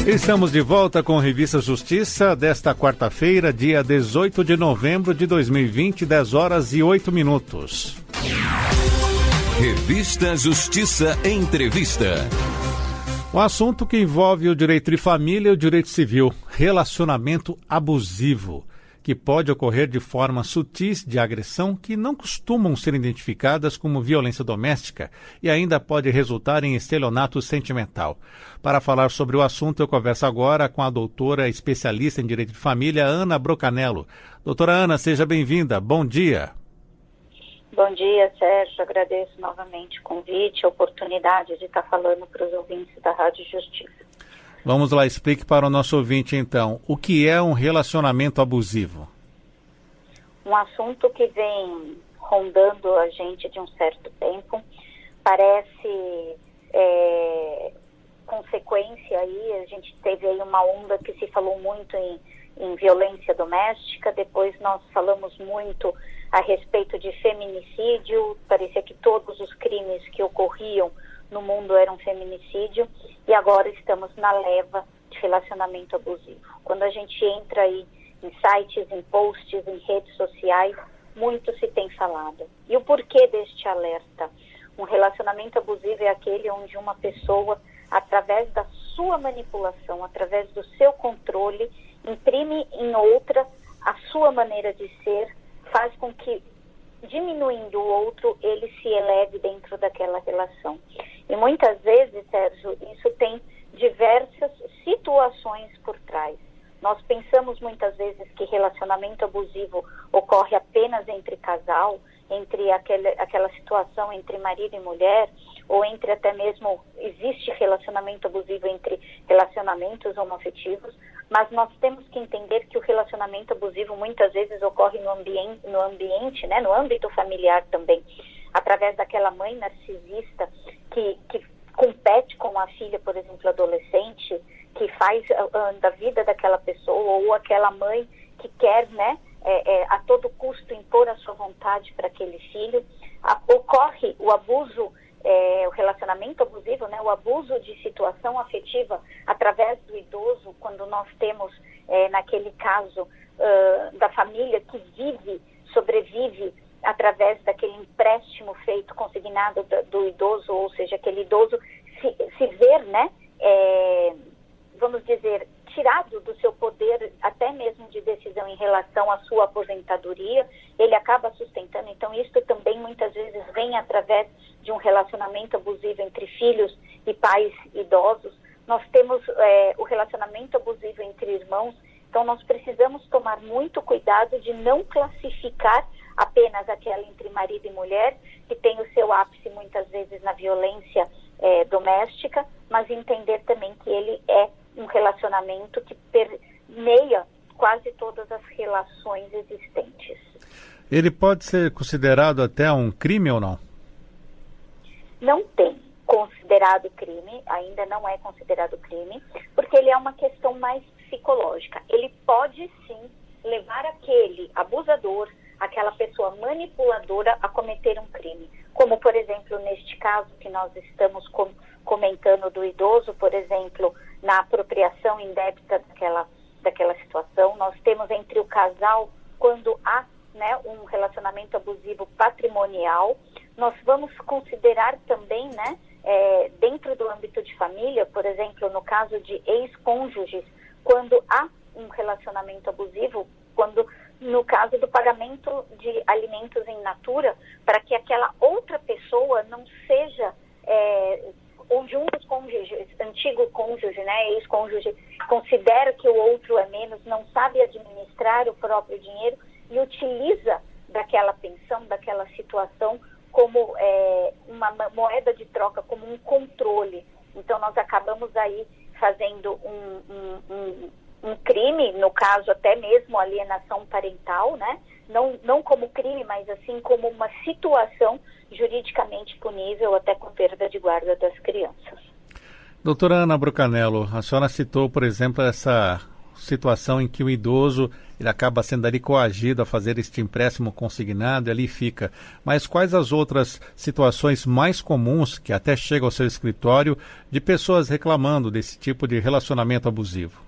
Estamos de volta com Revista Justiça desta quarta-feira, dia 18 de novembro de 2020, 10 horas e 8 minutos. Revista Justiça Entrevista. Um assunto que envolve o direito de família e o direito civil, relacionamento abusivo, que pode ocorrer de formas sutis de agressão que não costumam ser identificadas como violência doméstica e ainda pode resultar em estelionato sentimental. Para falar sobre o assunto, eu converso agora com a doutora especialista em direito de família, Ana Brocanello. Doutora Ana, seja bem-vinda. Bom dia. Bom dia, Sérgio. Agradeço novamente o convite, a oportunidade de estar falando para os ouvintes da Rádio Justiça. Vamos lá, explique para o nosso ouvinte, então, o que é um relacionamento abusivo? Um assunto que vem rondando a gente de um certo tempo, parece consequência aí, a gente teve aí uma onda que se falou muito em violência doméstica, depois nós falamos muito a respeito de feminicídio, parecia que todos os crimes que ocorriam no mundo era um feminicídio, e agora estamos na leva de relacionamento abusivo. Quando a gente entra aí em sites, em posts, em redes sociais, muito se tem falado. E o porquê deste alerta? Um relacionamento abusivo é aquele onde uma pessoa, através da sua manipulação, através do seu controle, imprime em outra a sua maneira de ser, faz com que, diminuindo o outro, ele se eleve dentro daquela relação. E muitas vezes, Sérgio, isso tem diversas situações por trás. Nós pensamos muitas vezes que relacionamento abusivo ocorre apenas entre casal, entre aquela situação entre marido e mulher, ou entre até mesmo, existe relacionamento abusivo entre relacionamentos homoafetivos, mas nós temos que entender que o relacionamento abusivo muitas vezes ocorre no ambiente, né, no âmbito familiar também, através daquela mãe narcisista que compete com a filha, por exemplo, adolescente, que faz da vida daquela pessoa, ou aquela mãe que quer, né, a todo custo impor a sua vontade para aquele filho. Ocorre o abuso, o relacionamento abusivo, né, o abuso de situação afetiva através do idoso, quando nós temos, naquele caso, da família que sobrevive através daquele empréstimo feito, consignado do idoso, ou seja, aquele idoso se ver, né, vamos dizer, tirado do seu poder, até mesmo de decisão em relação à sua aposentadoria, ele acaba sustentando. Então, isso também muitas vezes vem através de um relacionamento abusivo entre filhos e pais idosos. Nós temos o relacionamento abusivo entre irmãos. Então, nós precisamos tomar muito cuidado de não classificar apenas aquela entre marido e mulher, que tem o seu ápice muitas vezes na violência doméstica, mas entender também que ele é um relacionamento que permeia quase todas as relações existentes. Ele pode ser considerado até um crime ou não? Não tem considerado crime, ainda não é considerado crime, porque ele é uma questão mais psicológica. Ele pode sim levar aquele abusador, aquela pessoa manipuladora a cometer um crime. Como, por exemplo, neste caso que nós estamos comentando do idoso, por exemplo, na apropriação indébita daquela situação. Nós temos entre o casal, quando há, né, um relacionamento abusivo patrimonial, nós vamos considerar também, né, dentro do âmbito de família, por exemplo, no caso de ex-cônjuges, quando há um relacionamento abusivo, no caso do pagamento de alimentos em natura, para que aquela outra pessoa não seja, onde um dos cônjuges, antigo cônjuge, né, ex-cônjuge, considera que o outro é menos, não sabe administrar o próprio dinheiro e utiliza daquela pensão, daquela situação como uma moeda de troca, como um controle. Então, nós acabamos aí fazendo um crime, no caso até mesmo alienação parental, né? Não como crime, mas assim como uma situação juridicamente punível, até com perda de guarda das crianças. Doutora Ana Brocanello, a senhora citou, por exemplo, essa situação em que o idoso ele acaba sendo ali coagido a fazer este empréstimo consignado e ali fica. Mas quais as outras situações mais comuns que até chegam ao seu escritório de pessoas reclamando desse tipo de relacionamento abusivo?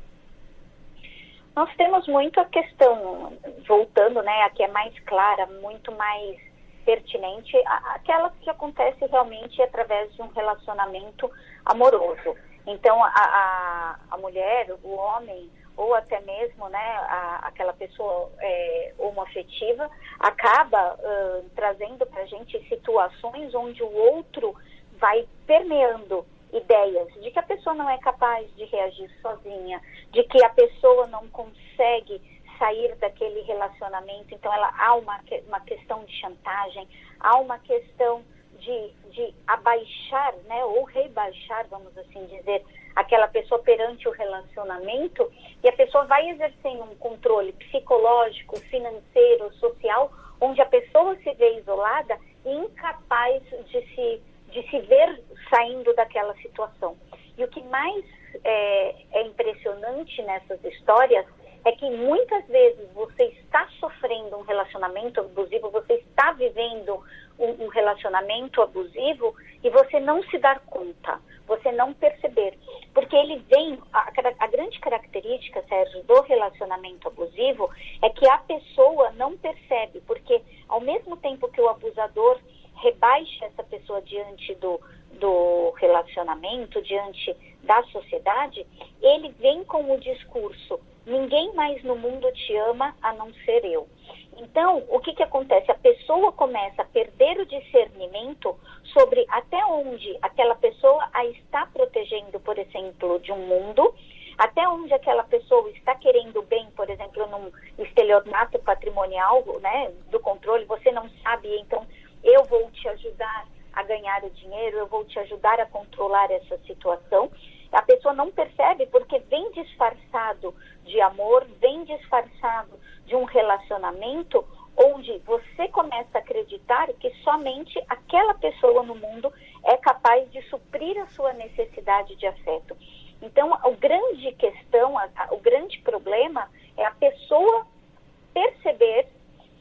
Nós temos muito a questão, voltando, né, a que é mais clara, muito mais pertinente, aquela que acontece realmente através de um relacionamento amoroso. Então, a mulher, o homem, ou até mesmo, né, aquela pessoa homoafetiva, acaba trazendo para a gente situações onde o outro vai permeando ideias de que a pessoa não é capaz de reagir sozinha, de que a pessoa não consegue sair daquele relacionamento. Então, há uma questão de chantagem, há uma questão de abaixar, né, ou rebaixar, vamos assim dizer, aquela pessoa perante o relacionamento, e a pessoa vai exercendo um controle psicológico, financeiro, social, onde a pessoa se vê isolada e incapaz de se ver saindo daquela situação. E o que mais é impressionante nessas histórias é que muitas vezes você está sofrendo um relacionamento abusivo, você está vivendo um relacionamento abusivo e você não se dar conta, você não perceber. Porque ele vem, a grande característica, Sérgio, do relacionamento abusivo é que a pessoa não percebe, porque ao mesmo tempo que o abusador rebaixa essa pessoa diante do relacionamento, diante da sociedade, ele vem com o discurso: ninguém mais no mundo te ama a não ser eu. Então, o que acontece? A pessoa começa a perder o discernimento sobre até onde aquela pessoa a está protegendo, por exemplo, de um mundo, até onde aquela pessoa está querendo bem, por exemplo, num estelionato patrimonial, né, do controle. Você não sabe, então eu vou te ajudar a ganhar o dinheiro, eu vou te ajudar a controlar essa situação. A pessoa não percebe porque vem disfarçado de amor, vem disfarçado de um relacionamento onde você começa a acreditar que somente aquela pessoa no mundo é capaz de suprir a sua necessidade de afeto. Então, a grande questão, o grande problema é a pessoa perceber,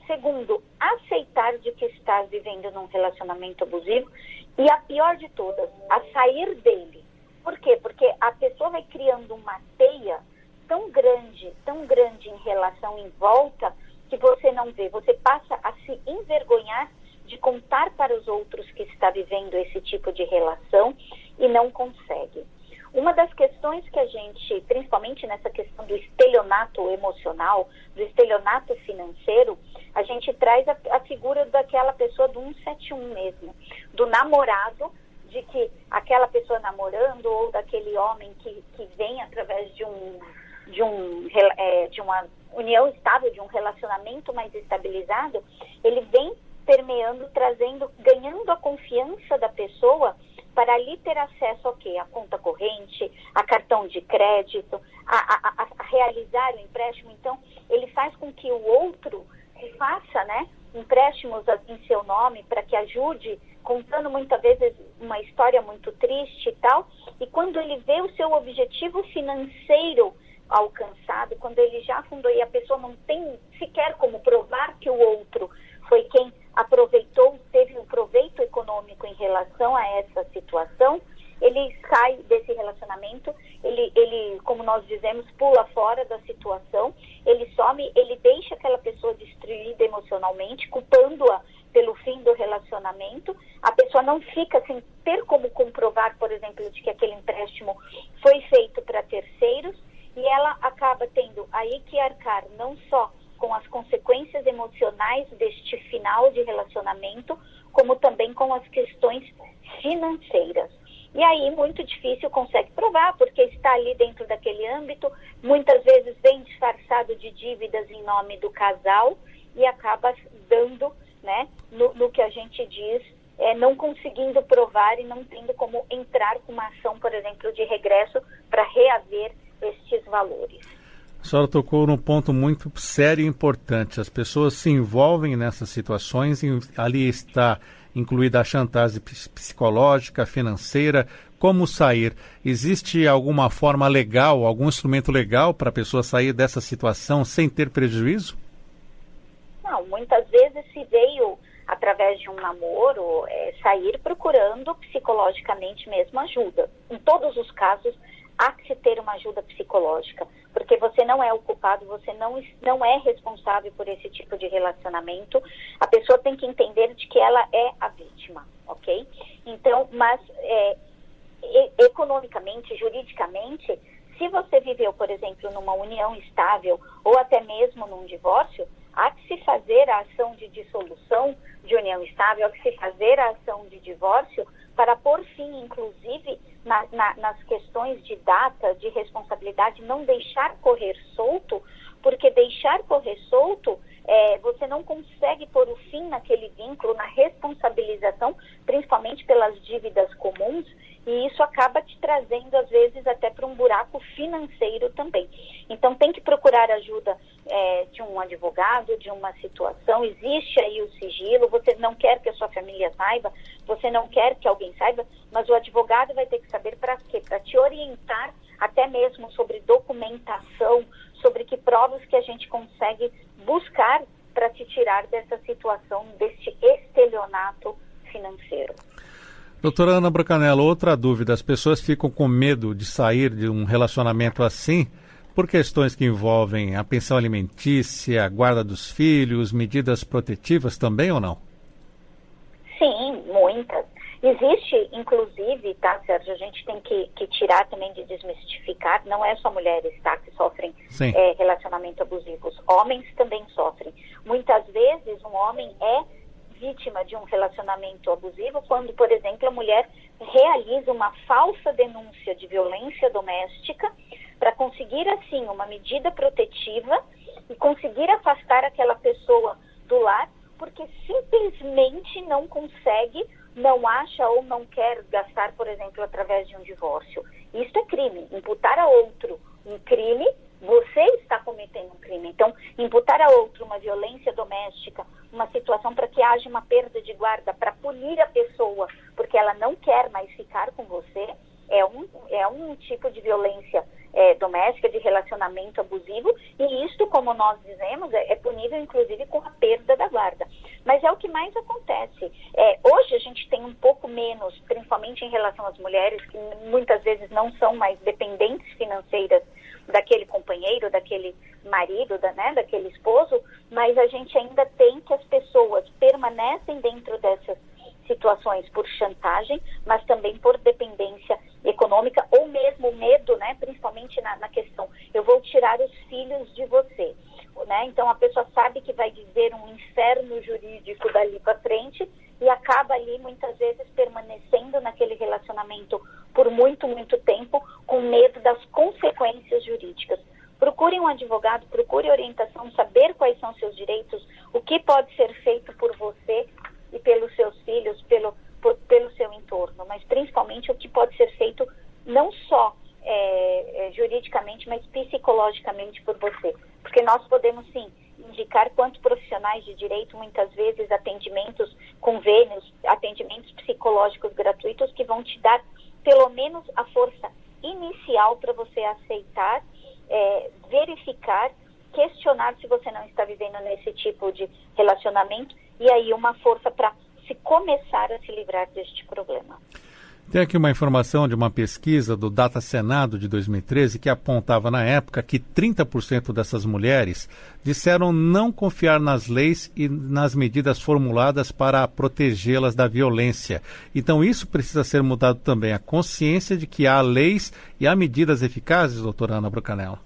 segundo, aceitar de que está vivendo num relacionamento abusivo e, a pior de todas, a sair dele. Por quê? Porque a pessoa vai criando uma teia tão grande em relação em volta, que você não vê. Você passa a se envergonhar de contar para os outros que está vivendo esse tipo de relação e não consegue. Uma das questões que a gente, principalmente nessa questão do estelionato emocional, do estelionato financeiro, a gente traz a figura daquela pessoa do 171 mesmo, do namorado, de que aquela pessoa namorando, ou daquele homem que vem através de uma união estável, de um relacionamento mais estabilizado, ele vem permeando, trazendo, ganhando a confiança da pessoa para ali ter acesso ao quê? A conta corrente, a cartão de crédito, a realizar o empréstimo. Então, ele faz com que o outro faça, né, empréstimos em seu nome para que ajude, contando muitas vezes uma história muito triste e tal. E quando ele vê o seu objetivo financeiro alcançado, quando ele já fundou e a pessoa não tem sequer como provar que o outro foi quem aproveitou, teve um proveito econômico em relação a essa situação, ele sai desse relacionamento, ele, como nós dizemos, pula fora da situação, ele some, ele deixa aquela pessoa destruída emocionalmente, culpando-a pelo fim do relacionamento. A pessoa não fica sem ter como comprovar, por exemplo, de que aquele empréstimo foi feito para terceiros, e ela acaba tendo aí que arcar não só com as consequências emocionais deste final de relacionamento, como também com as questões financeiras. E aí, muito difícil consegue provar, porque está ali dentro daquele âmbito, muitas vezes vem disfarçado de dívidas em nome do casal e acaba dando, né, no que a gente diz, não conseguindo provar e não tendo como entrar com uma ação, por exemplo, de regresso para reaver estes valores. A senhora tocou num ponto muito sério e importante. As pessoas se envolvem nessas situações e ali está incluída a chantagem psicológica, financeira, como sair. Existe alguma forma legal, algum instrumento legal para a pessoa sair dessa situação sem ter prejuízo? Não, muitas vezes se veio através de um namoro, sair procurando psicologicamente mesmo ajuda. Em todos os casos, há que se ter uma ajuda psicológica, porque você não é o culpado, você não é responsável por esse tipo de relacionamento. A pessoa tem que entender de que ela é a vítima, ok? Então, mas economicamente, juridicamente, se você viveu, por exemplo, numa união estável ou até mesmo num divórcio, há que se fazer a ação de dissolução de união estável, há que se fazer a ação de divórcio para pôr fim, inclusive, nas questões de data, de responsabilidade, não deixar correr solto, porque deixar correr solto, você não consegue pôr o fim naquele vínculo, na responsabilização, principalmente pelas dívidas comuns, e isso acaba te trazendo, às vezes, até para um buraco financeiro também. Então, tem que procurar ajuda de um advogado, de uma situação. Existe aí o sigilo, você não quer que a sua família saiba, você não quer que alguém saiba, mas o advogado vai ter que saber para quê? Para te orientar até mesmo sobre documentação, sobre que provas que a gente consegue buscar para te tirar dessa situação, deste estelionato financeiro. Doutora Ana Bracanello, outra dúvida, as pessoas ficam com medo de sair de um relacionamento assim por questões que envolvem a pensão alimentícia, a guarda dos filhos, medidas protetivas também ou não? Sim, muitas. Existe, inclusive, tá, Sérgio, a gente tem que tirar também de desmistificar, não é só mulheres, tá, que sofrem relacionamento abusivos, homens também sofrem. Muitas vezes um homem é vítima de um relacionamento abusivo quando, por exemplo, a mulher realiza uma falsa denúncia de violência doméstica para conseguir, assim, uma medida protetiva e conseguir afastar aquela pessoa do lar, porque simplesmente não consegue, não acha ou não quer gastar, por exemplo, através de um divórcio. Isso é crime. Imputar a outro um crime, você está cometendo um crime. Então, imputar a outro uma violência doméstica, uma situação para que haja uma perda de guarda, para punir a pessoa, porque ela não quer mais ficar com você, é um tipo de violência doméstica, de relacionamento abusivo, e isto, como nós dizemos, é punível, inclusive, com a perda da guarda. Mas é o que mais acontece. Hoje a gente tem um pouco menos, principalmente em relação às mulheres, que muitas vezes não são mais dependentes financeiras daquele companheiro, daquele marido, daquele esposo, mas a gente ainda tem que as pessoas permanecem dentro dessas situações por chantagem, mas também por dependência econômica ou mesmo medo, principalmente na questão, eu vou tirar os filhos de você. Então a pessoa sabe que vai viver um inferno jurídico dali para frente e acaba ali muitas vezes permanecendo naquele relacionamento por muito, muito tempo com medo das consequências jurídicas. Procure um advogado, procure orientação, saber quais são seus direitos, o que pode ser feito por você e pelos seus filhos, pelo seu entorno, mas principalmente o que pode ser feito não só juridicamente, mas psicologicamente por você. Porque nós podemos, sim, indicar quanto profissionais de direito, muitas vezes atendimentos, convênios, atendimentos psicológicos gratuitos que vão te dar pelo menos a força inicial para você aceitar, verificar, questionar se você não está vivendo nesse tipo de relacionamento e aí uma força para se começar a se livrar deste problema. Tem aqui uma informação de uma pesquisa do Data Senado de 2013 que apontava na época que 30% dessas mulheres disseram não confiar nas leis e nas medidas formuladas para protegê-las da violência. Então isso precisa ser mudado também, a consciência de que há leis e há medidas eficazes, doutora Ana Bracanello.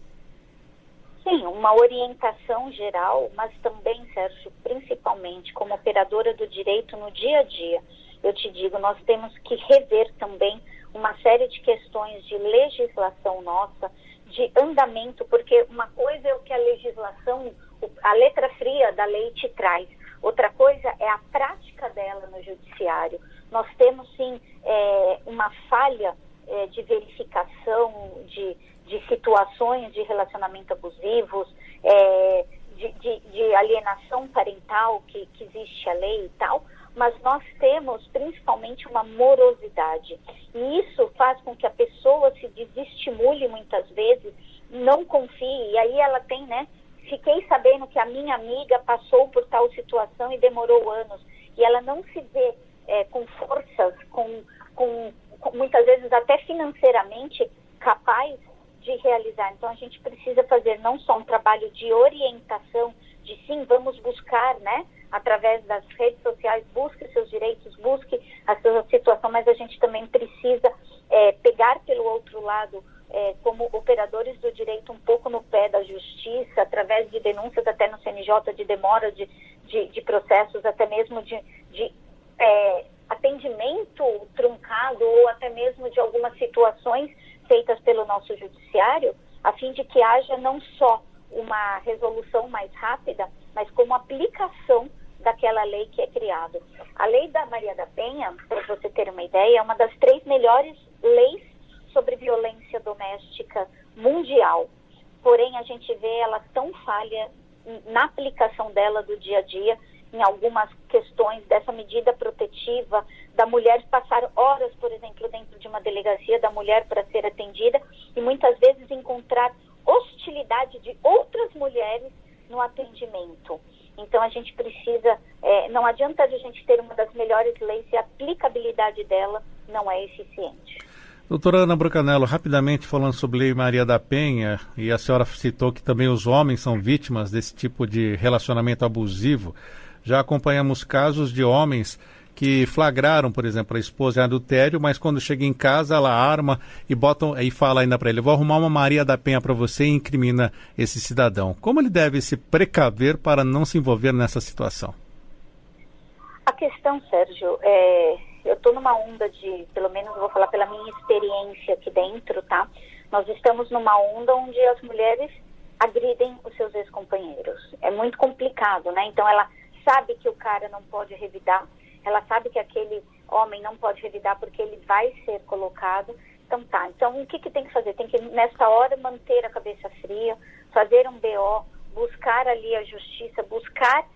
Sim, uma orientação geral, mas também, Sérgio, principalmente como operadora do direito no dia a dia, eu te digo, nós temos que rever também uma série de questões de legislação nossa, de andamento, porque uma coisa é o que a legislação, a letra fria da lei te traz, outra coisa é a prática dela no judiciário. Nós temos, sim, uma falha de verificação de situações de relacionamento abusivos, de alienação parental, que existe a lei e tal, mas nós temos principalmente uma morosidade. E isso faz com que a pessoa se desestimule muitas vezes, não confie, e aí ela tem, né? Fiquei sabendo que a minha amiga passou por tal situação e demorou anos, e ela não se vê com forças, com muitas vezes até financeiramente capaz de realizar. Então a gente precisa fazer não só um trabalho de orientação, de sim, vamos buscar, né, através das redes sociais, busque seus direitos, busque a sua situação, mas a gente também precisa pegar pelo outro lado, como operadores do direito, um pouco no pé da justiça, através de denúncias até no CNJ, de demora de processos, até mesmo de atendimento truncado, ou até mesmo de algumas situações feitas pelo nosso judiciário, a fim de que haja não só uma resolução mais rápida, mas como aplicação daquela lei que é criada. A lei da Maria da Penha, para você ter uma ideia, é uma das 3 melhores leis sobre violência doméstica mundial. Porém, a gente vê ela tão falha na aplicação dela do dia a dia, em algumas questões dessa medida protetiva, da mulher passar horas, por exemplo, dentro de uma delegacia da mulher para ser atendida e muitas vezes encontrar hostilidade de outras mulheres no atendimento. Então a gente precisa, não adianta a gente ter uma das melhores leis se a aplicabilidade dela não é eficiente. Doutora Ana Brucanello, rapidamente falando sobre a Lei Maria da Penha, e a senhora citou que também os homens são vítimas desse tipo de relacionamento abusivo. Já acompanhamos casos de homens que flagraram, por exemplo, a esposa em adultério, mas quando chega em casa ela arma e fala ainda para ele: vou arrumar uma Maria da Penha para você, e incrimina esse cidadão. Como ele deve se precaver para não se envolver nessa situação? A questão, Sérgio, eu estou numa onda de, pelo menos vou falar pela minha experiência aqui dentro, tá? Nós estamos numa onda onde as mulheres agridem os seus ex-companheiros. É muito complicado, né? Então ela sabe que o cara não pode revidar, ela sabe que aquele homem não pode revidar porque ele vai ser colocado. Então tá, então o que tem que fazer? Tem que, nessa hora, manter a cabeça fria, fazer um BO, buscar ali a justiça, buscar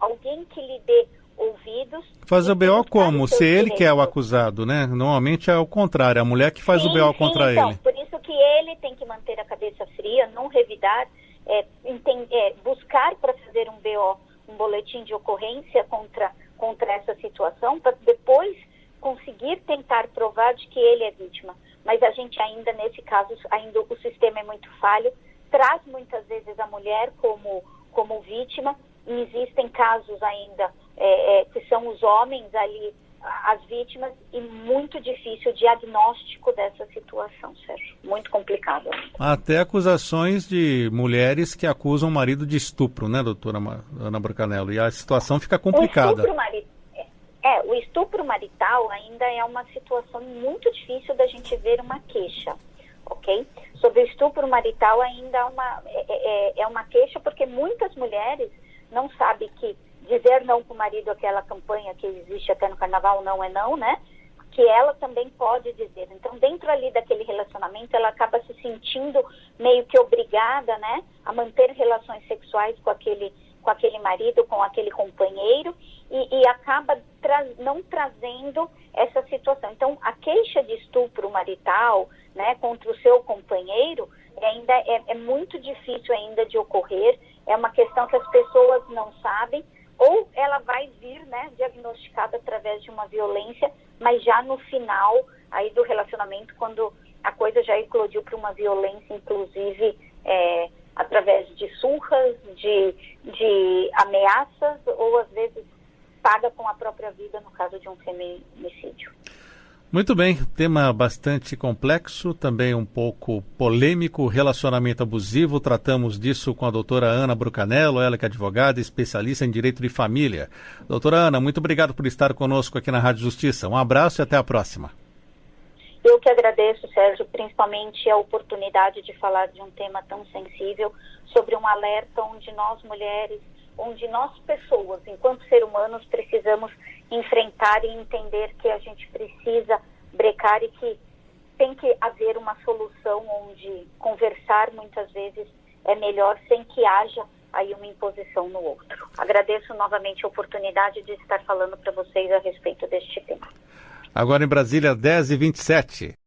alguém que lhe dê ouvidos. Fazer o BO como? Se ele que é o acusado, né? Normalmente é o contrário, a mulher que faz o BO contra então, ele. Por isso que ele tem que manter a cabeça fria, não revidar, buscar para fazer um BO, um boletim de ocorrência contra essa situação, para depois conseguir tentar provar de que ele é vítima. Mas a gente ainda, nesse caso, ainda o sistema é muito falho, traz muitas vezes a mulher como vítima, e existem casos ainda que são os homens ali, as vítimas, e muito difícil o diagnóstico dessa situação, Sérgio. Muito complicado. Até acusações de mulheres que acusam o marido de estupro, né, doutora Ana Brucanello? E a situação fica complicada. O estupro marital ainda é uma situação muito difícil da gente ver uma queixa, ok? Sobre o estupro marital ainda é uma queixa, porque muitas mulheres não sabem que dizer não para o marido, aquela campanha que existe até no carnaval, não é não, né? Que ela também pode dizer. Então, dentro ali daquele relacionamento, ela acaba se sentindo meio que obrigada, né? A manter relações sexuais com aquele marido, com aquele companheiro, e acaba não trazendo essa situação. Então, a queixa de estupro marital, né, contra o seu companheiro, ainda é muito difícil ainda de ocorrer. É uma questão que as pessoas não sabem, ou ela vai vir, né, diagnosticada através de uma violência, mas já no final aí do relacionamento, quando a coisa já eclodiu para uma violência, inclusive através de surras, de ameaças, ou às vezes paga com a própria vida no caso de um feminicídio. Muito bem, tema bastante complexo, também um pouco polêmico, relacionamento abusivo. Tratamos disso com a doutora Ana Brucanello, ela que é advogada e especialista em direito de família. Doutora Ana, muito obrigado por estar conosco aqui na Rádio Justiça. Um abraço e até a próxima. Eu que agradeço, Sérgio, principalmente a oportunidade de falar de um tema tão sensível, sobre um alerta onde nós mulheres, onde nós pessoas, enquanto seres humanos, precisamos enfrentar e entender que a gente precisa brecar e que tem que haver uma solução onde conversar muitas vezes é melhor, sem que haja aí uma imposição no outro. Agradeço novamente a oportunidade de estar falando para vocês a respeito deste tema. Agora em Brasília, 10h27.